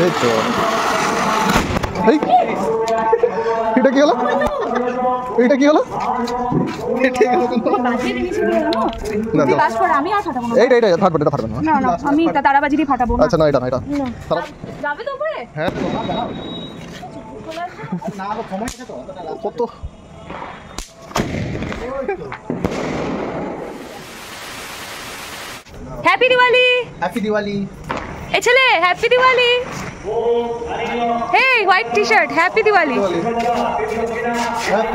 এই তো এটা কি হলো? এটা কি হলো? আচ্ছা না, এটা না, এটা যাবে তো উপরে। হ্যাঁ কত হ্যাপি দিওয়ালি। হ্যাপি দিওয়ালি। এই ছেলে happy Diwali. Hey white T shirt, happy Diwali.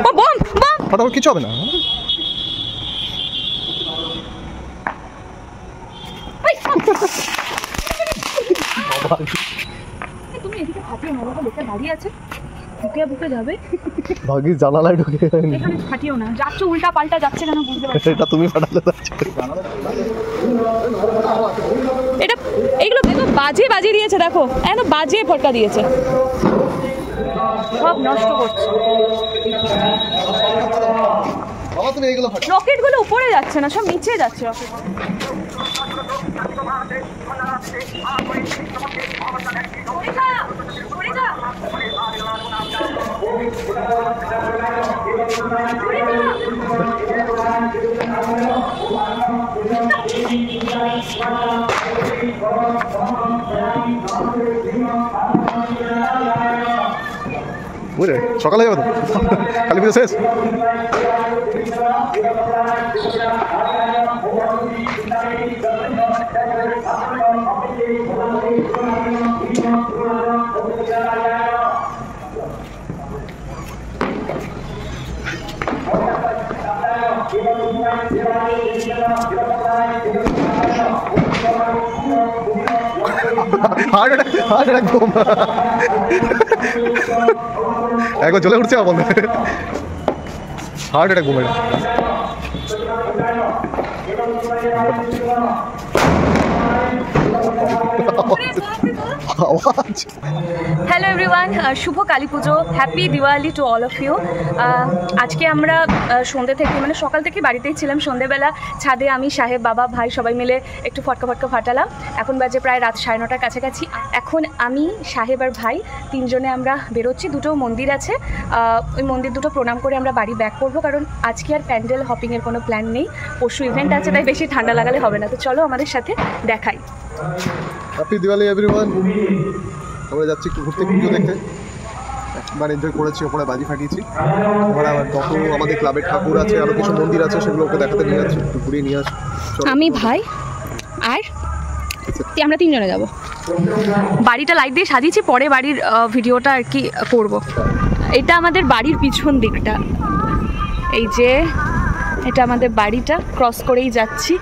ও বম বম, ফটাফট কিছু হবে না। তুমি এদিকে ফাটিয়ে মারো, লোকে দাঁড়িয়ে আছে, বুকে বুকে যাবে। ভাগি জানালায় ঢুকে এখানে ফাটিও না, যাচ্ছে উল্টা পাল্টা যাচ্ছে কেন বুঝতে পারছি। এটা তুমি ফাটালে যাচ্ছে। এটা এইগুলো দেখো বাজে বাজে দিয়েছে, দেখো একদম বাজে ফটকা দিয়েছে, সব নষ্ট করছে। বাবা তুমি এইগুলো ফাটাও। রকেট গুলো উপরে যাচ্ছে না, সব নিচে যাচ্ছে রকেট। বুঝলে সকালে যাবে তো, কালী পুজো শেষ। হার্ট অ্যাটাক বোম একবার জ্বলে উঠছে আমার বন্ধু। হার্ট অ্যাটাক বোম এটা। হ্যালো এভরিওয়ান, শুভ Kali Pujo, happy Diwali to all of you. আজকে আমরা সন্ধ্যে থেকে মানে সকাল থেকে বাড়িতেই ছিলাম, সন্ধ্যেবেলা ছাদে আমি, সাহেব, বাবা, ভাই সবাই মিলে একটু ফটকা ফটকা ফাটালাম। এখন বাজে প্রায় রাত 9:30টার কাছাকাছি। এখন আমি, সাহেব আর ভাই তিনজনে আমরা বেরোচ্ছি। দুটো মন্দির আছে, ওই মন্দির দুটো প্রণাম করে আমরা বাড়ি ব্যাক করবো, কারণ আজকে আর প্যান্ডেল হপিংয়ের কোনো প্ল্যান নেই। পরশু ইভেন্ট আছে, তাই বেশি ঠান্ডা লাগালে হবে না। তো চলো আমাদের সাথে দেখাই। Happy Diwali everyone. আমরা যাচ্ছি একটু ঘুরতে, পুজো দেখতে। একবার এনজয় করেছি, ওপরে বাজি ফাটিয়েছি। আমরা যত আমাদের ক্লাবের ঠাকুর আছে, আরও কিছু মন্দির আছে, সেগুলোকে দেখাতে নিয়ে যাচ্ছি, একটু ঘুরিয়ে নিয়ে আসি। আমি, ভাই আর আমরা তিনজনে যাব। বাড়িটা লাইট দিয়ে সাজিয়েছি, পরে বাড়ির ভিডিওটা আর কি করব। এটা আমাদের বাড়ির পিছন দিকটা, এই যে এটা আমাদের বাড়িটা, ক্রস করেই যাচ্ছি।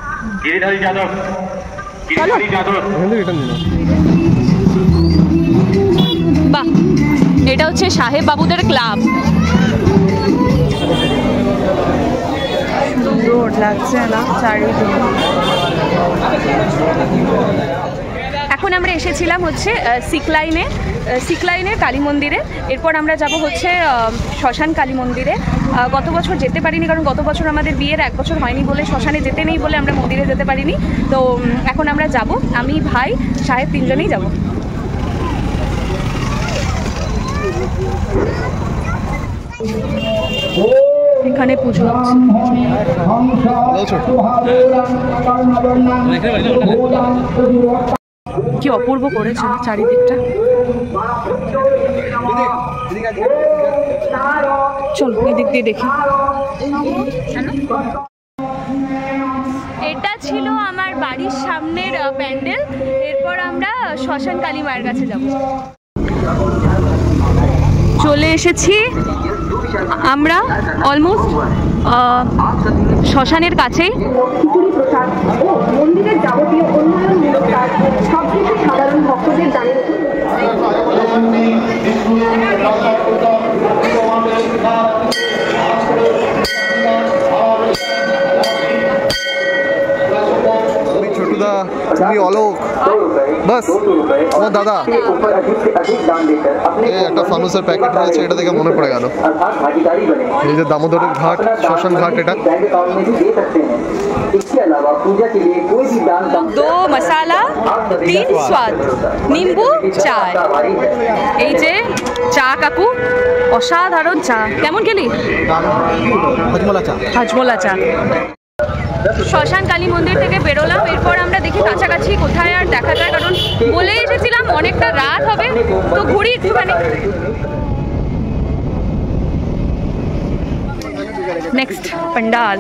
বাহ, এটা হচ্ছে সাহেব বাবুদের ক্লাব। সুন্দর লাগছে না চারিদিকে। এখন আমরা এসেছিলাম হচ্ছে সিকলাইনের কালী মন্দিরে। এরপর আমরা যাব হচ্ছে শ্মশান কালী মন্দিরে। গত বছর যেতে পারিনি, কারণ গত বছর আমাদের বিয়ের 1 বছর হয়নি বলে, শ্মশানে যেতে নেই বলে আমরা মন্দিরে যেতে পারিনি। তো এখন আমরা যাব, আমি, ভাই, সাহেব তিনজনেই যাব। এখানে পুজো হচ্ছে। কি অপূর্ব করেছে চারিদিকটা। চলো এদিক দিয়ে দেখি। এটা ছিল আমার বাড়ির সামনের প্যান্ডেল। এরপর আমরা শ্মশান কালী মায়ের কাছে যাব। চলে এসেছি আমরা অলমোস্ট শ্মশানের কাছেই। মন্দিরের যাবতীয় উন্নয়নমূলক কাজ সবচেয়ে সাধারণ ভক্তদের জানিয়ে ছোটদা, তুমি অলোক, বাস আমার দাদা। এই একটা ফানুসের প্যাকেট রয়েছে, এটা দেখে মনে পড়ে গেল এই যে দামোদরের ঘাট, শ্মশান ঘাট। এটা दो मसाला तीन स्वाद নিম্বু চায়। এই যে চা কাকু, অসাধারণ চা। কেমন খেলি? হাজমোলা চা। শ্মশান কালী মন্দির থেকে বেরোলাম, এরপর আমরা দেখি কাছাকাছি কোথায় আর দেখা যায়, কারণ বলে এসেছিলাম অনেকটা রাত হবে, তো ঘুরি একটুখানি। নেক্সট पंडाल।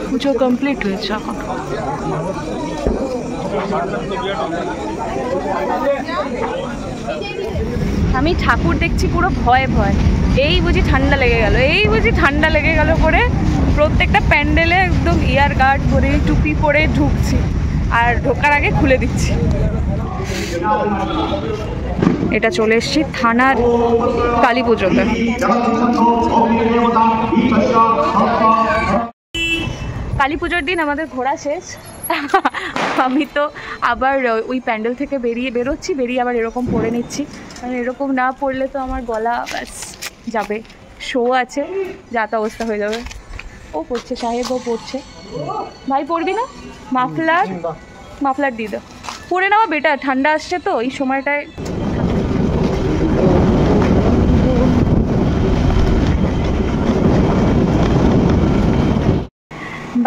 পুজো কমপ্লিট হয়েছে এখন। আমি ঠাকুর দেখছি পুরো ভয় ভয়, এই বুঝি ঠান্ডা লেগে গেল, এই বুঝি ঠান্ডা লেগে গেল করে প্রত্যেকটা প্যান্ডেলে একদম ইয়ার গার্ড পরে টুপি পরে ঢুকছি, আর ঢোকার আগে খুলে দিচ্ছি। এটা চলে এসছি থানার কালী পুজোতে। কালী পুজোর দিন আমাদের ঘোরা শেষ। আমি তো আবার ওই প্যান্ডেল থেকে বেরোচ্ছি, বেরিয়ে আবার এরকম পরে নিচ্ছি, কারণ এরকম না পড়লে তো আমার গলা ব্যাস যাবে, শো আছে, যাতা অবস্থা হয়ে যাবে। ও পড়ছে, সাহেব ও পড়ছে। ভাই পড়বি না? মাফলার দিয়ে দাও, পরে নেওয়া বেটার, ঠান্ডা আসছে তো এই সময়টায়।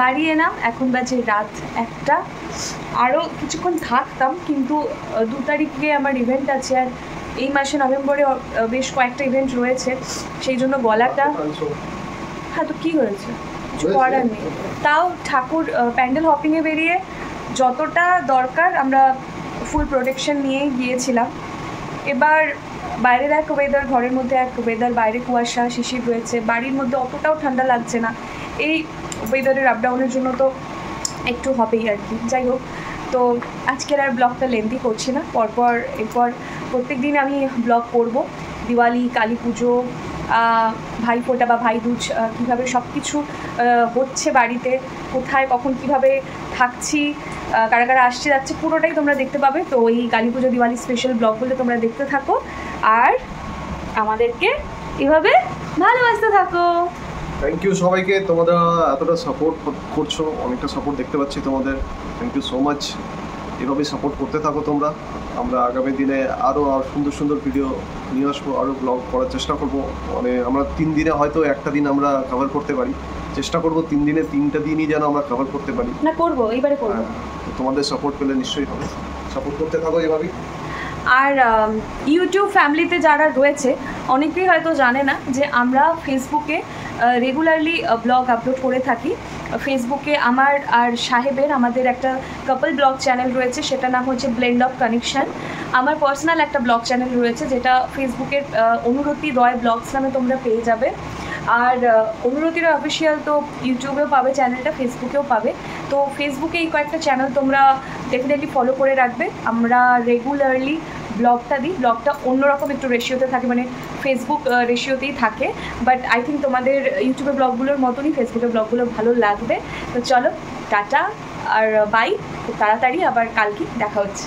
বাড়ি এলাম, এখন বাজে রাত 1টা। আরও কিছুক্ষণ থাকতাম, কিন্তু 2 তারিখে আমার ইভেন্ট আছে, আর এই মাসে নভেম্বরে বেশ কয়েকটা ইভেন্ট রয়েছে, সেই জন্য গলাটা। হ্যাঁ, তো কী হয়েছে, কিছু করার নেই। তাও ঠাকুর প্যান্ডেল হপিংয়ে বেরিয়ে যতটা দরকার আমরা ফুল প্রোটেকশন নিয়ে গিয়েছিলাম। এবার বাইরের এক ওয়েদার, ঘরের মধ্যে এক ওয়েদার, বাইরে কুয়াশা শিশির রয়েছে, বাড়ির মধ্যে অতটাও ঠান্ডা লাগছে না। এই ওয়েদারের আপডাউনের জন্য তো একটু হবেই আর কি। যাই হোক, তো আজকের আর ব্লগটা লেন্দি করছি না, এরপর প্রত্যেক দিন আমি ব্লগ করব। দিওয়ালি, কালী পুজো, ভাইফোঁটা বা ভাইদুজ, কীভাবে সব কিছু হচ্ছে বাড়িতে, কোথায় কখন কীভাবে থাকছি, কারা কারা আসছে যাচ্ছে, পুরোটাই তোমরা দেখতে পাবে। তো এই কালী পুজো দিওয়ালি স্পেশাল ব্লগগুলো তোমরা দেখতে থাকো, আর আমাদেরকে এভাবে ভালোবাসতে থাকো। থ্যাংক ইউ সবাইকে, তোমরা এতটা সাপোর্ট করছো, অনেকটা সাপোর্ট দেখতে পাচ্ছি তোমাদের, থ্যাংক ইউ সো মাচ। এভাবে সাপোর্ট করতে থাকো তোমরা। আমরা আগামী দিনে আরও সুন্দর সুন্দর ভিডিও নিয়ে আসবো, আরও ব্লগ করার চেষ্টা করবো। মানে আমরা 3 দিনে হয়তো একটা দিন আমরা কভার করতে পারি, চেষ্টা করবো 3 দিনে 3টা দিনই যেন আমরা কভার করতে পারি। না, করবো, এইবারে করবো। তোমাদের সাপোর্ট পেলে নিশ্চয়ই হবে, সাপোর্ট করতে থাকো এভাবেই। আর ইউটিউব ফ্যামিলিতে যারা রয়েছে অনেকেই হয়তো জানে না যে আমরা ফেসবুকে রেগুলারলি ব্লগ আপলোড করে থাকি। ফেসবুকে আমার আর সাহেবের আমাদের একটা কাপল ব্লগ চ্যানেল রয়েছে, সেটা নাম হচ্ছে ব্লেন্ড অফ কানেকশান। আমার পার্সোনাল একটা ব্লগ চ্যানেল রয়েছে, যেটা ফেসবুকের অনুরতি রয় ব্লগস নামে তোমরা পেয়ে যাবে। আর অনুরতি রয় অফিসিয়াল তো ইউটিউবেও পাবে চ্যানেলটা, ফেসবুকেও পাবে। তো ফেসবুকে এই কয়েকটা চ্যানেল তোমরা ডেফিনেটলি ফলো করে রাখবে। আমরা রেগুলারলি ব্লগটা দিই, ব্লগটা অন্যরকম একটু রেশিওতে থাকে, মানে ফেসবুক রেশিওতেই থাকে, বাট আই থিঙ্ক তোমাদের ইউটিউবের ব্লগগুলোর মতনই ফেসবুকের ব্লগগুলো ভালো লাগবে। তো চলো, টাটা আর বাই, খুব তাড়াতাড়ি আবার কালকে দেখা হচ্ছে।